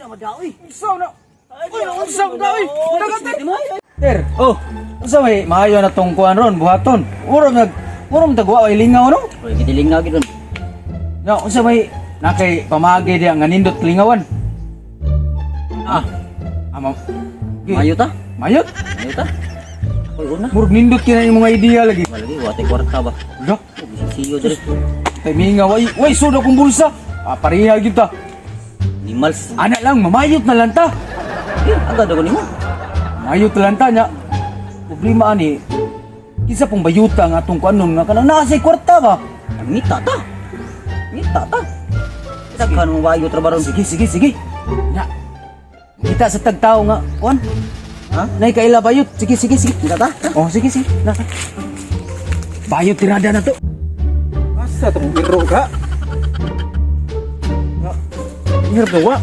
madaoy. Unsa na? Uy, unsa na uy? Nagatan. Ter, Oh, unsa may maayo na tong kuan ron buhaton? Murong tagwa ay lingaw no? oy gidilingaw gid. Ya, unsa may nakay pamagi dia nga nindot lingawan? Ah, Ama. mayo ta? Mayot. Mayo ta? Oy una. Murag nindot kina imong mga ideya lagi. Malagi wate kwarta ba? Lo, Siyo diri. tay mingaw way sudo kong bulsa. Pareha kita. Animals. Ana lang mamayot na lang ta. Aga daw nimo. Mayot na lang ta nya. Problema ani isa pong bayuta nga atong kuanon nga kanang naa say kwarta ba? Ngita ta. Ngita ta. Daghan mo wayo trabaho. Sige. Nya. Kita sa tagtao nga kuan. Ha? Nay kaila bayot. Sige. Ngita ta. Oh, sige. Na. Bayot tirada na to. Asa to biro ka? Hirap na wa.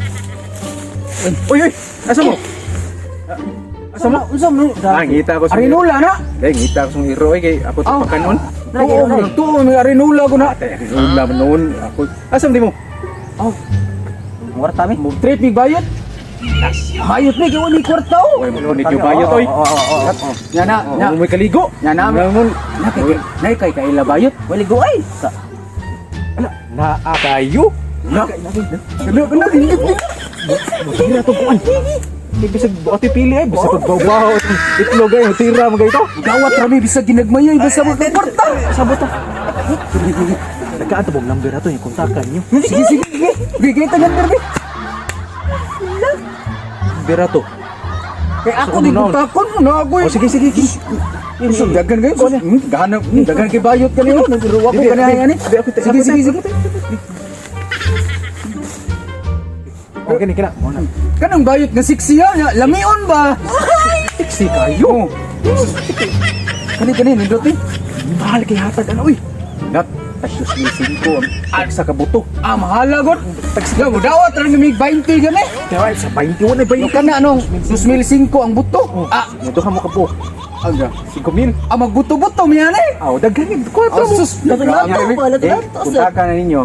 Uy, asa mo? Asa mo? Unsa mo? Ngita ko sa Arinula na. Kay ngita ko sa hero kay ako to pakanon. Oo, tuo may arinula ko na. Arinula man noon ako. Asam di mo? Oh, Kwarta mi. mo trip mi bayot. Bayot mi kay wala kwarta. Oy mo ni yung bayot oy. Nya na. Mo may kaligo. Nya na. Namon. Nay kay kaila bayot. Wali go ay. Sa Ala, naa kayo. Kana Tira to kuan. Di bisa ati pili ay bisa pagbabaw itlog ay tira mo gayto. gawat rami bisa ginagmayoy basta mo kwarta. Sabot ta. Nagkaato bong number ato yung kontakan niyo. Sige. Bigay ta number bi. Number ato. Kay ako di butakon mo na ako. Oh sige. Isog dagan kayo. Dagan kay bayot kanino. Nagruwa ko kanayan ni. Sige. Kani kana. Kanang bayot nga siksiya nya lamion ba? Tiksi kayo. Kani nindot eh. Mahal kay hatag ano uy. Nak tagus missing ko ang sa kabuto. Mahala god. Tagsga mo dawat ra mig 20 gani. Kaya sa 21 ay Yung kana anong 2005 ang buto. Ito ka mo ka po. Aga. 5,000. Magbuto-buto mi ani. Aw, daghan ni ko mo. Sus, Punta ka na ninyo.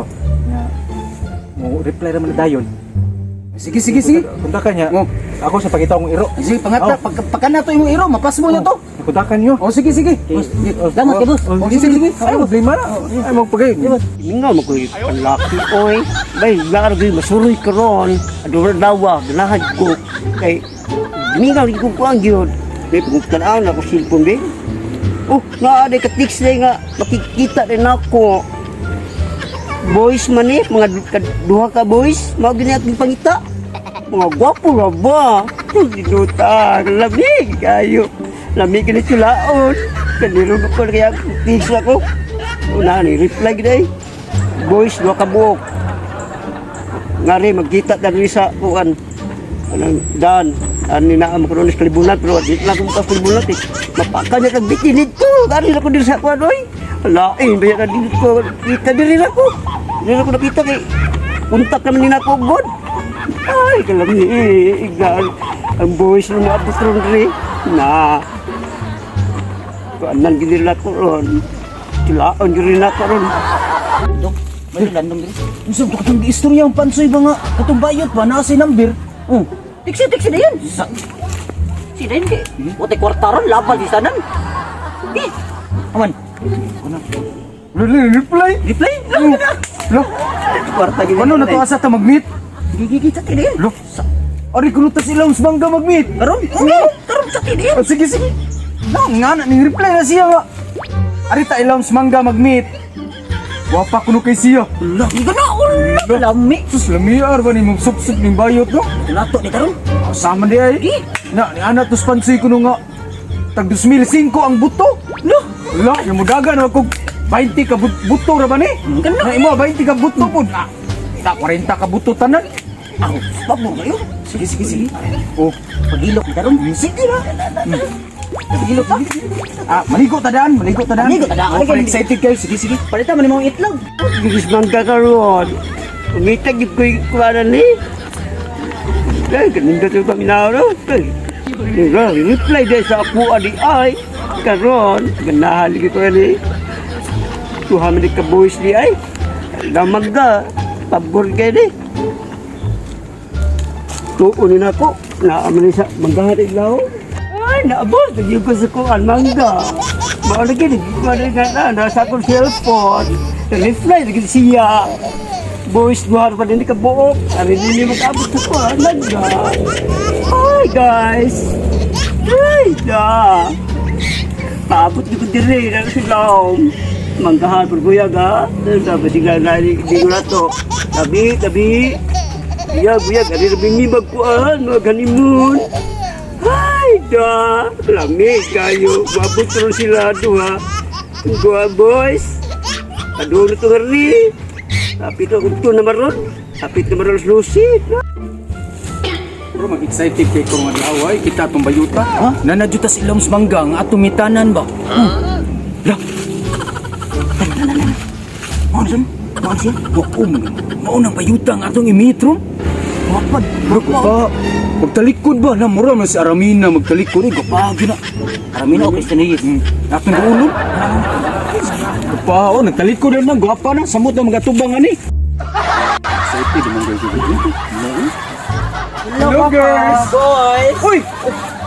Mo reply ra man na dayon. Sige. Punta ka niya. Oh. Ako sa pagitaw mong iro. Sige, pangata, pagkana to imong iro, mapas mo na to. Punta ka niyo. Oh, sige. damat kay boss. Sige. Ay, problema na. Ay, mo pagay. Mingaw mo ko'y panlaki, oy. Bay, lagi masuroy ka ron. Adura dawa, ganahan ko. Kay, mingaw rin ko ang yun. May pagkutanaan ako silpon, bay. Oh, naaday ka-tics na nga. Makikita rin ako. Boys man eh, mga duha ka boys. Mga ginating pangita. Mga gwapo na ba? Ginuta, lamig kayo. Lamig ka na sulaon. Kanirun ko kaya tics ako. Una ni reply gid ay. Boys duha ka buok. Ngari magkita dari sa kuan. Anang dan ani na am kuno sa kalibunan pero di na ko sa kalibunan eh. Mapaka niya kag bikinid to. Dari na ko diri sa kuan oy. Lain baya na dito kita diri na ko. Diri na ko nakita kay untak naman ni nako god. Ay kalami igal. Ang boys mo abot ron diri. Na kuanan gid na ko ron. Tilaon diri na ko ron. Dok, may landong diri. Unsa to katong istorya ang pansoy ba nga katong bayot ba naa say number? Oh, Tiksi na yan. Si Dayan kay. Wate kwarta ron labal di sanan. Aman. reply. Reply. Lo, Kwarta gid. ano na to asa ta mag-meet? Gigigit sa tidiyan. Lo, ari kuno ta silang mangga mag-meet. Karon, karon sa tidiyan. Oh, sige. Nga na ning reply na siya nga. Ari ta ilawom sa mangga mag-meet. Wapa kuno kay siya. Lagi ka na. Lami. Sus lamiar ba ni mong sup ning bayot no? Lato ni karon. Sama di ay. Na ni ana to spansoy kuno nga tag 2005 ang buto. Lo, yung mudaga na kog 20 ka buto ra ba ni? Na imo 20 ka buto pud. Na 40 ka buto tanan. Ang pabor kayo. Sige. Oh, Pagilok ni karon. Sige na. Pagilok pa. maligo ta daan. Maligo ta daan. Oh, excited kayo. Sige. Palita man imong itlog. Gigis mangga ka ron. Umita gid ko'y kuwanan ni. Ay, kanindot yung paminaw ron. Reply dahil sa ako adi ay. Karon, ganahan gid ko ni. Tuhan ka boys di ay. Damag ka. Pabor kayo ni. tuunin ako. Naaman sa manggahatig lao. Ay, naabot. Nagyong ko sa kuan, mangga. Maulagin, nasa akong cellphone. Reply, lagi siya. Boys, buhar pa din kabuok. Ari din yung mag-abot sa kuan, mangga. Hi, guys. Hi, da. Paabot ko diri na silang. Manggahan por buyag ha. Dapat tinggal na di ko na to. Tabi. Buyag, ari rin magkuan, mga honeymoon. Hi da. Lamig kayo. Mabot rin sila duha. Duha boys. Aduh to ngeri. Tapi to ito na maron. Tapi na maron lucid. Bro, mag-excited kay ko nga away kita tong bayuta. Nanajuta sa ilong mangga nga atong mitanan ba? La. Monson, monson, maunang bayuta nga atong imitro. Wapad, bro pa. Magtalikod ba na mura man si Aramina magtalikod ay gapagi na. Aramina okay sa niyis. Atong ulong. Pa, nagtalikod na gwapa na samot na magatubang ani. Excited man gyud. Hello girls. Boys! Uy!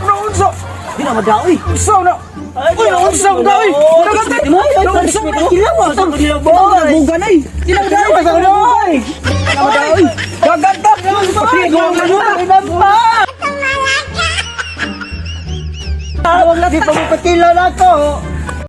Naunsa! Di na madaoy. Unsa na? Uy, naunsa na daw! Naunsa na! Naunsa na! Bugan ay! Di na madaoy! Di na madaoy! Gaganta! Tawag na di pa mo patila na to.